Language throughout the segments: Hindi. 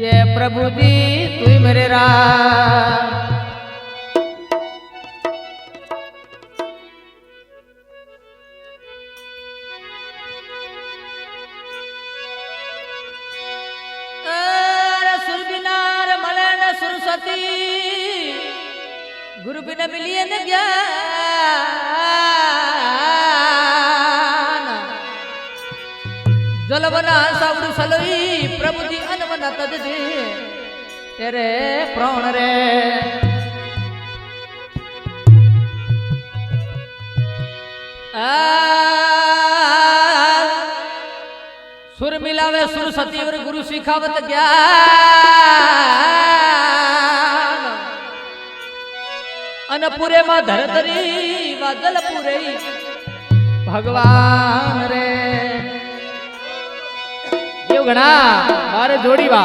ये प्रभु जी तू ही मेरे राम। गुरु बिना मिलिए न ज्ञान जलवना सावड़ सलोई प्रभु जी अनवना तद दे तेरे प्राण रे सुर मिलावे सुर सती और गुरु सिखावत ज्ञान अनपुरे मां धरतरी वादल पुरे भगवान रे ये घना मारे जोड़ी वा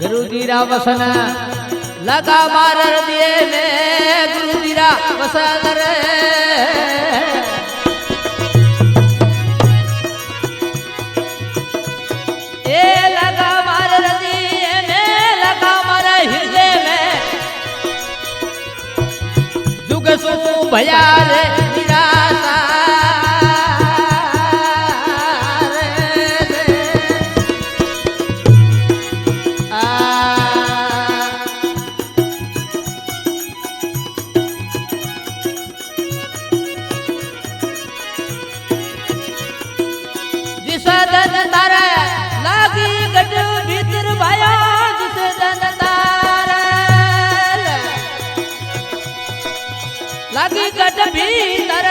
गुरु दीरा वसन लगा मार दिए में गुरु दीरा वसन रे ए लगा मार दिए में लगा मार हृदय में जुग सु भया रे निराशा लागी गट भीतर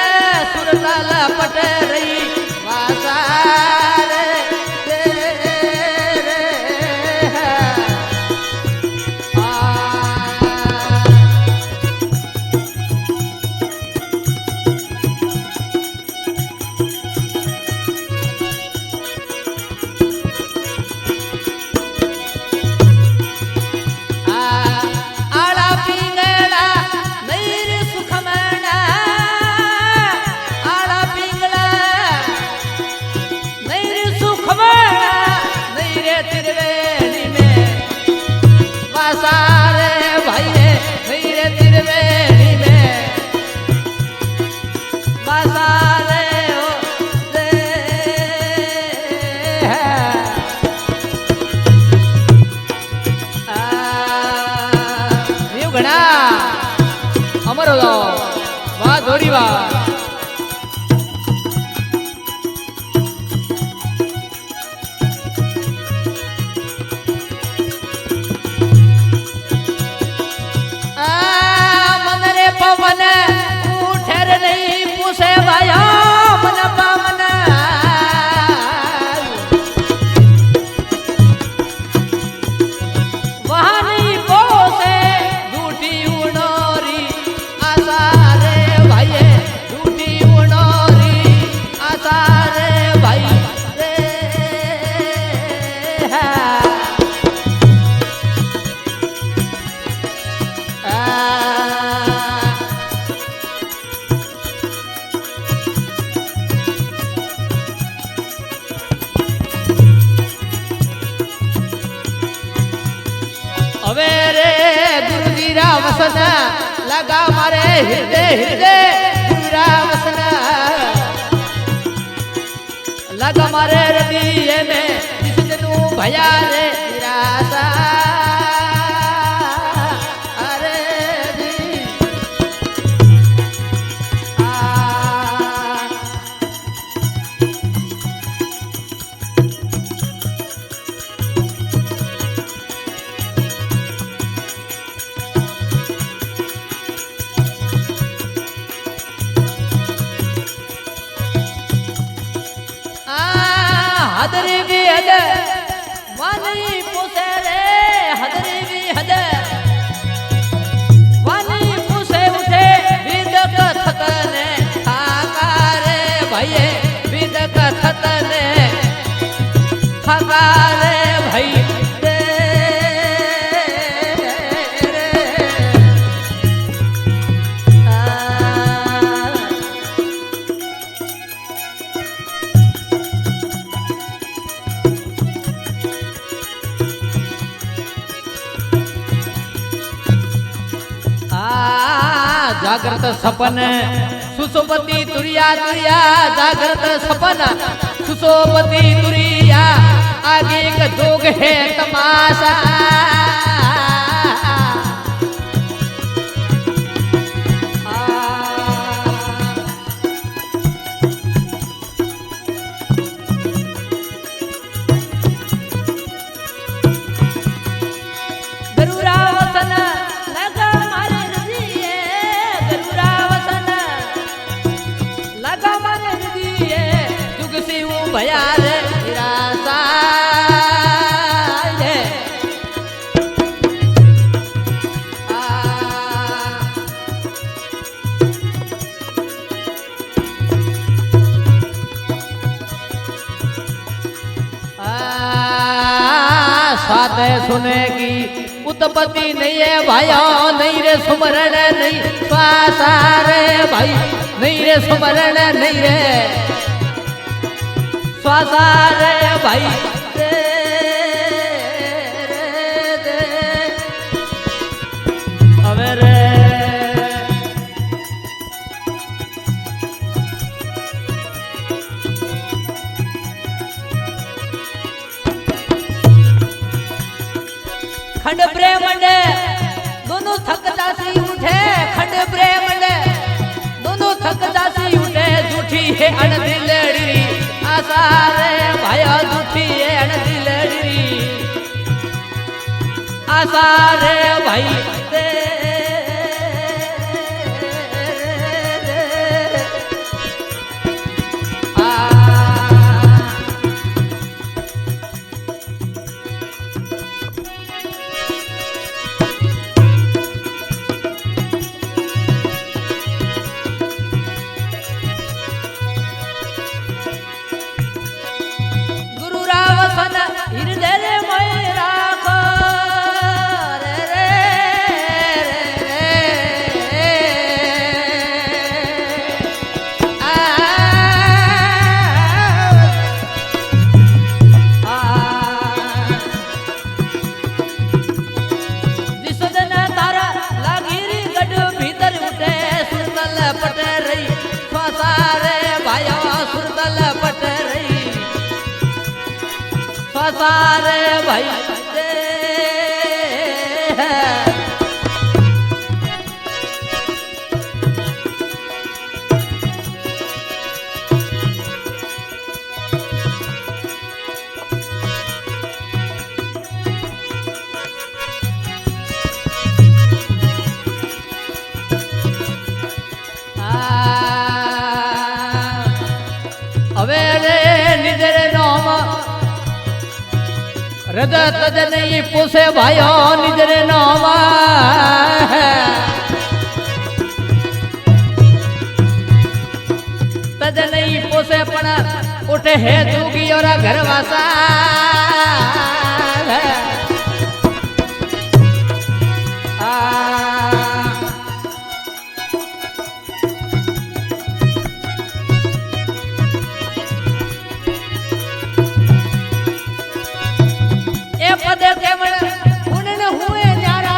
सुरताल पट रही वासार अमरो वाह जोड़ी वाह मन रे पवन उठर नहीं पूछे भाया मन पवन वहाँ नहीं पोसे झूठी उड़ोरी आशा रे भाई झूठी उड़ोरी आशा रे भाई रे अवे रे गुरु दीरा वसन लगा मारे हृदय हृदय गुरुरा वसन लगा मारे हृदय में जिस दिन भया रे निराशा अरे दी हदरी भी हद वाली पुसे रे हदे वाली पूछे उठे विद कथतने खाकारे भाई विद कथतने खाकारे भाई जागृत सपन सुसोपति तुरिया तुरिया जागृत सपन सुसोपति तुरिया आगे का जोग है तमाशा भया रे निराशा रे साथ सुनेगी उत्पत्ति नहीं है भाया नहीं रे सुमरण नहीं श्वासा रे भाई नहीं रे सुमरण नहीं रे श्वासा रे भाई रे अबे रे खंड ब्रह्मांड दोनों थक जासी उठे खंड ब्रह्मांड दोनों थक जासी उठे झूठी है अनदिलड़ी आशा रे भाया झूठी है अनदिलड़ी आशा रे भाई रे हृदय में राखो रे रे विसर्जन तारा लागिरी गढ़ भीतर उठे सुरतल पट रही श्वासा रे भाया सुरतल पट रही सारे भाई अवेले निजरे नोम हृदय तज नहीं पोसे भाइयो निजरे नाम तज नहीं पोसे पण उठे है जोगी और घरवासा पद केवल उनन हुए न्यारा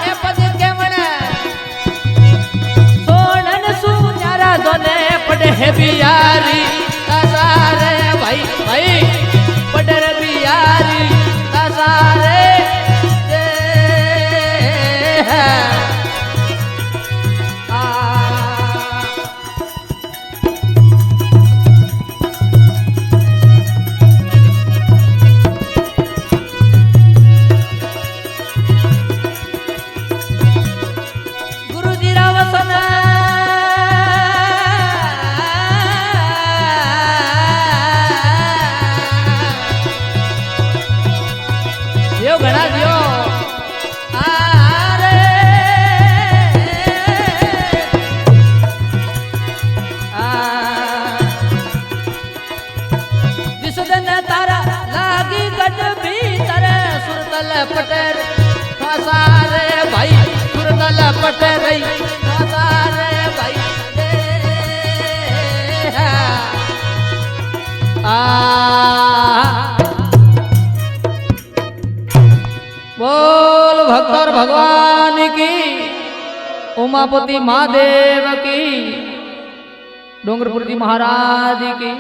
ए पद केवल सोनन सु न्यारा दोने पड़े है बियारी सारे भाई भाई पड़े बियारी सारे ઘણા દિયો સુરદલ પટેલ ખાસા રે ભાઈ સુરદલ પટેલ ખાસા રે ભાઈ बोल भक्तर भगवान की उमापति महादेव की डोंगरपुर जी महाराज की